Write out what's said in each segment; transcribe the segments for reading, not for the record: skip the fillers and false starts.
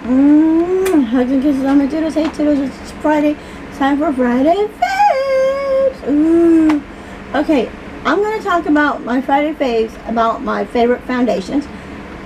Hugs and kisses on my toodles. Hey toodles, it's Friday. It's time for Friday Faves. Ooh. Okay, I'm going to talk about my Friday Faves, about my favorite foundations.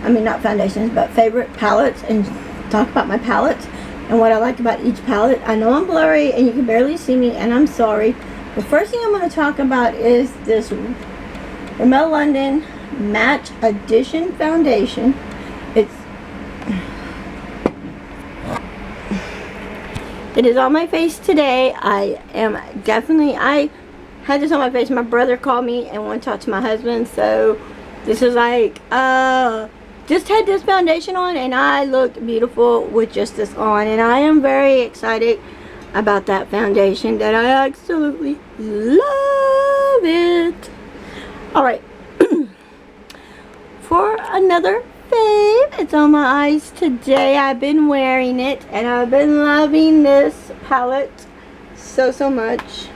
I mean, not foundations, but favorite palettes, and talk about my palettes and what I like about each palette. I know I'm blurry and you can barely see me, and I'm sorry. The first thing I'm going to talk about is this Rimmel London Match Edition Foundation. It is on my face today. I had this on my face. My brother called me and wanted to talk to my husband, so this is like, just had this foundation on and I looked beautiful with just this on, and I am very excited about that foundation, that I absolutely love it. Alright, for another fave, it's on my eyes today. I've been wearing it and I've been loving this palette so much.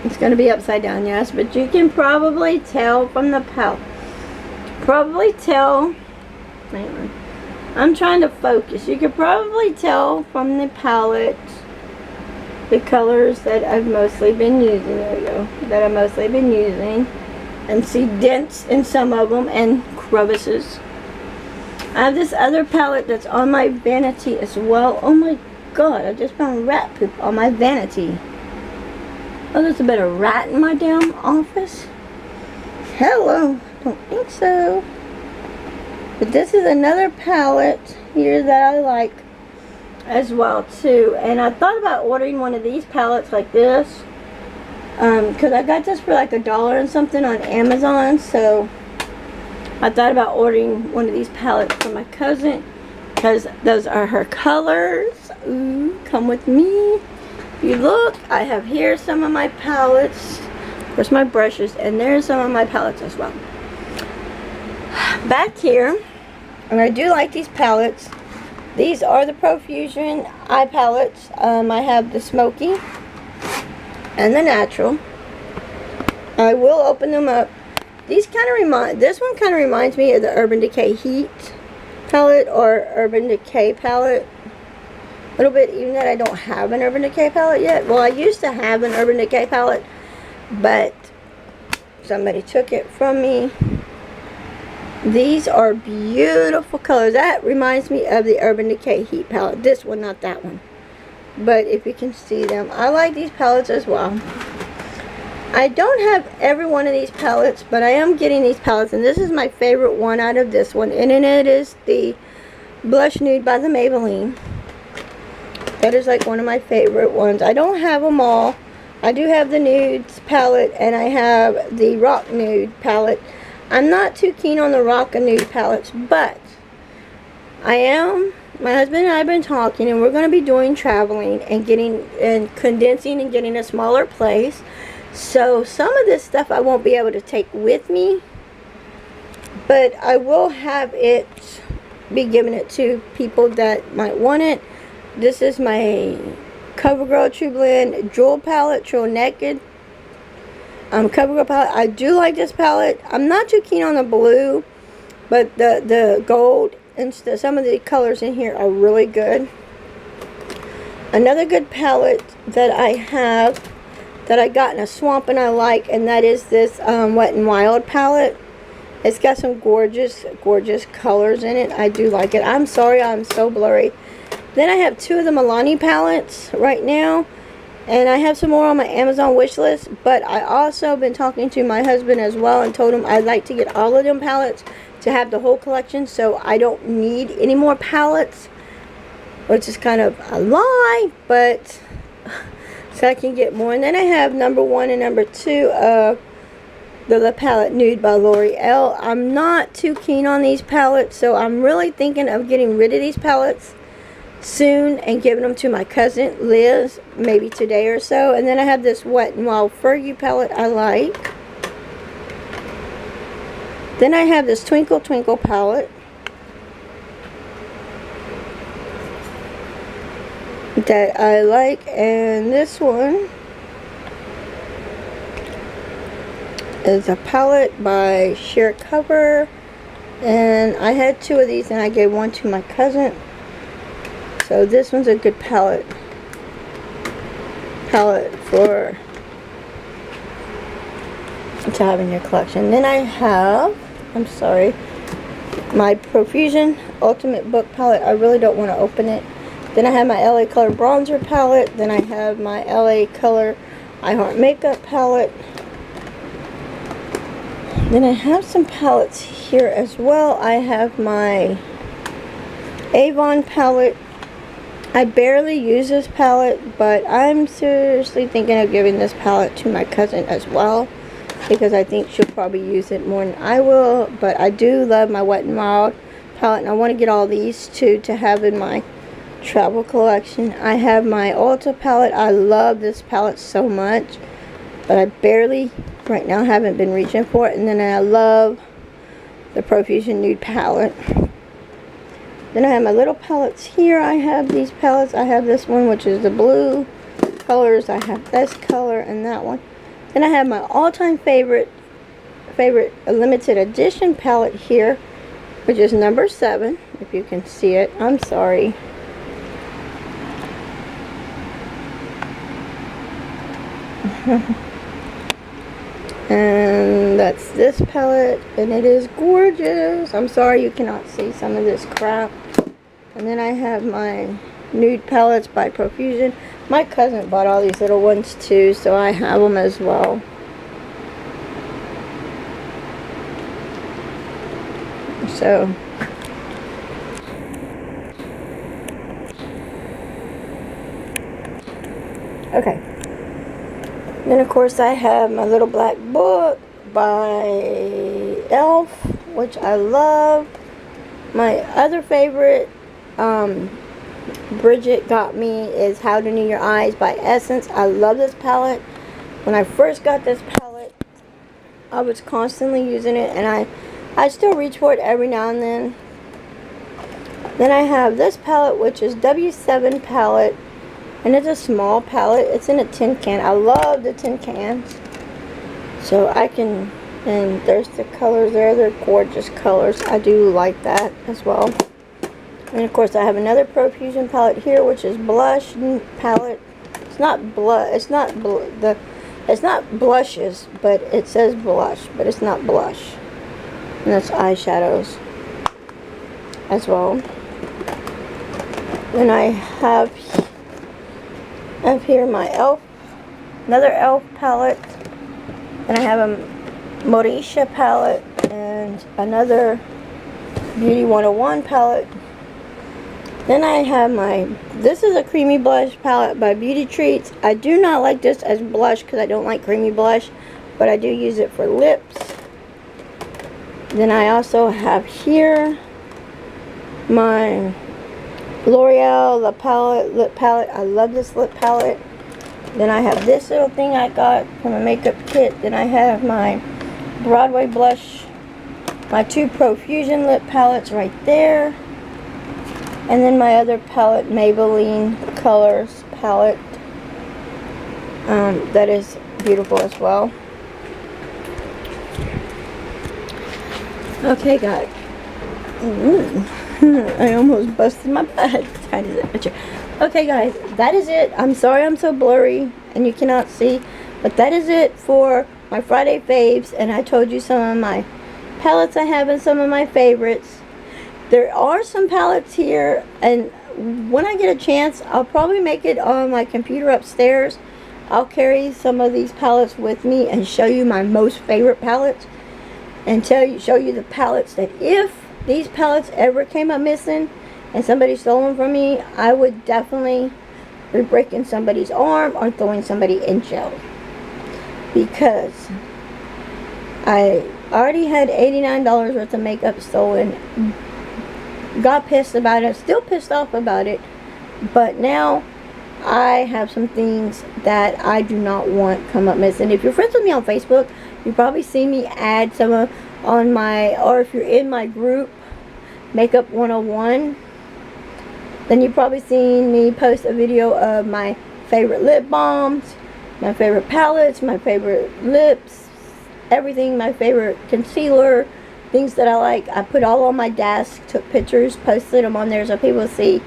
It's going to be upside down, yes, but you can probably tell from the palette. Hang on, I'm trying to focus. You can probably tell from the palette the colors that I've mostly been using. There we go. That I've mostly been using. And see dents in some of them and crevices. I have this other palette that's on my vanity as well. Oh my god, I just found rat poop on my vanity. Oh, there's a bit of rat in my damn office. Hello. Don't think so. But this is another palette here that I like as well too. And I thought about ordering one of these palettes like this. Because I got this for like $1 and something on Amazon, so I thought about ordering one of these palettes for my cousin, because those are her colors. Ooh, come with me. If you look, I have here some of my palettes. Of course, my brushes, and there's some of my palettes as well. Back here, and I do like these palettes. These are the Profusion eye palettes. I have the Smoky and the Natural. I will open them up. This one kind of reminds me of the Urban Decay Heat palette or Urban Decay palette a little bit, even though I don't have an Urban Decay palette yet. Well, I used to have an Urban Decay palette, but somebody took it from me. These are beautiful colors. That reminds me of the Urban Decay Heat palette. This one, not that one. But if you can see them, I like these palettes as well. I don't have every one of these palettes, but I am getting these palettes, and this is my favorite one out of this one, and it is the Blush Nude by the Maybelline. That is like one of my favorite ones. I don't have them all. I do have the Nudes palette, and I have the Rock Nude palette. I'm not too keen on the Rock Nude palettes, but my husband and I have been talking, and we're going to be doing traveling and condensing and getting a smaller place. So some of this stuff I won't be able to take with me, but I will be giving it to people that might want it. This is my CoverGirl True Blend Jewel palette, True Naked CoverGirl palette. I do like this palette. I'm not too keen on the blue, but the gold and some of the colors in here are really good. Another good palette that I have that I got in a swamp and I like, and that is this Wet n Wild palette. It's got some gorgeous colors in it. I do like it. I'm sorry I'm so blurry. Then I have two of the Milani palettes right now, and I have some more on my Amazon wish list, but I also been talking to my husband as well and told him I'd like to get all of them palettes to have the whole collection, so I don't need any more palettes, which is kind of a lie, but so I can get more. And then I have number 1 and number 2 of the palette Nude by L'Oreal. I'm not too keen on these palettes, so I'm really thinking of getting rid of these palettes soon and giving them to my cousin Liz, maybe today or so. And then I have this Wet n Wild Fergie palette I like. Then I have this Twinkle Twinkle palette that I like, and this one is a palette by Sheer Cover. And I had 2 of these and I gave one to my cousin. So this one's a good palette for to have in your collection. Then I have, I'm sorry, my Profusion Ultimate Book Palette. I really don't want to open it. Then I have my LA Color Bronzer Palette. Then I have my LA Color I Heart Makeup Palette. Then I have some palettes here as well. I have my Avon palette. I barely use this palette, but I'm seriously thinking of giving this palette to my cousin as well, because I think she'll probably use it more than I will. But I do love my Wet n Wild palette, and I want to get all these too to have in my travel collection. I have my Ulta palette. I love this palette so much, but I barely right now haven't been reaching for it. And then I love the Profusion Nude palette. Then I have my little palettes here. I have these palettes. I have this one, which is the blue colors. I have this color and that one. Then I have my all-time favorite limited edition palette here, which is number 7, if you can see it. I'm sorry. And that's this palette, and it is gorgeous. I'm sorry you cannot see some of this crap. And then I have my nude palettes by Profusion. My cousin bought all these little ones too, so I have them as well. So okay. Then of course I have my little black book by Elf, which I love. My other favorite Bridget got me is How to Nude Your Eyes by Essence. I love this palette. When I first got this palette, I was constantly using it, and I still reach for it every now and then. Then I have this palette, which is W7 palette, and it's a small palette. It's in a tin can. I love the tin cans. So I can, and there's the colors there. They're gorgeous colors. I do like that as well. And of course I have another Profusion palette here, which is blush palette. It's not blushes, but it says blush, but it's not blush. And that's eyeshadows as well. Then I have here my another Elf palette. Then I have a Morisha palette and another Beauty 101 palette. Then I have this is a creamy blush palette by Beauty Treats. I do not like this as blush because I don't like creamy blush, but I do use it for lips. Then I also have here my L'Oreal lip palette. I love this lip palette. Then I have this little thing I got from a makeup kit. Then I have my Broadway blush, my 2 Profusion lip palettes right there. And then my other palette, Maybelline Colors palette. That is beautiful as well. Okay, guys. I almost busted my butt. Okay, guys, that is it. I'm sorry I'm so blurry and you cannot see, but that is it for my Friday faves. And I told you some of my palettes I have and some of my favorites. There are some palettes here, and when I get a chance, I'll probably make it on my computer upstairs. I'll carry some of these palettes with me and show you my most favorite palettes, and show you the palettes that if these palettes ever came up missing and somebody stole them from me, I would definitely be breaking somebody's arm or throwing somebody in jail, because I already had $89 worth of makeup stolen. Got pissed about it, still pissed off about it, but now I have some things that I do not want come up missing. If you're friends with me on Facebook, you probably see me add some on my, or if you're in my group Makeup 101, then you've probably seen me post a video of my favorite lip balms, my favorite palettes, my favorite lips, everything, my favorite concealer, things that I like. I put all on my desk, took pictures, posted them on there so people see.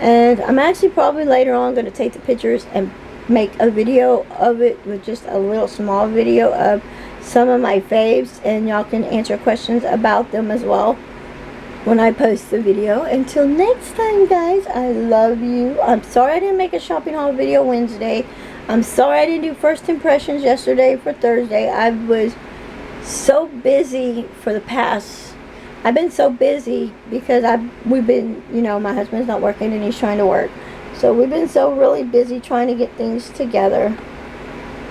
And I'm actually probably later on going to take the pictures and make a video of it, with just a little small video of some of my faves, and y'all can answer questions about them as well when I post the video. Until next time, guys, I love you. I'm sorry I didn't make a shopping haul video Wednesday. I'm sorry I didn't do first impressions yesterday for Thursday. I was so busy for the past, I've been so busy because we've been, you know, my husband's not working and he's trying to work. So we've been so really busy trying to get things together.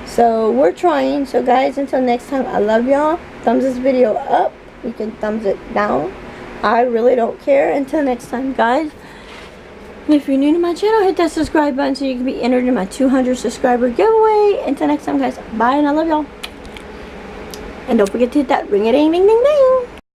So we're trying. So guys, until next time, I love y'all. Thumbs this video up. You can thumbs it down. I really don't care. Until next time, guys. If you're new to my channel, hit that subscribe button so you can be entered in my 200 subscriber giveaway. Until next time, guys. Bye, and I love y'all. And don't forget to hit that ring-a-ding-ding-ding-ding.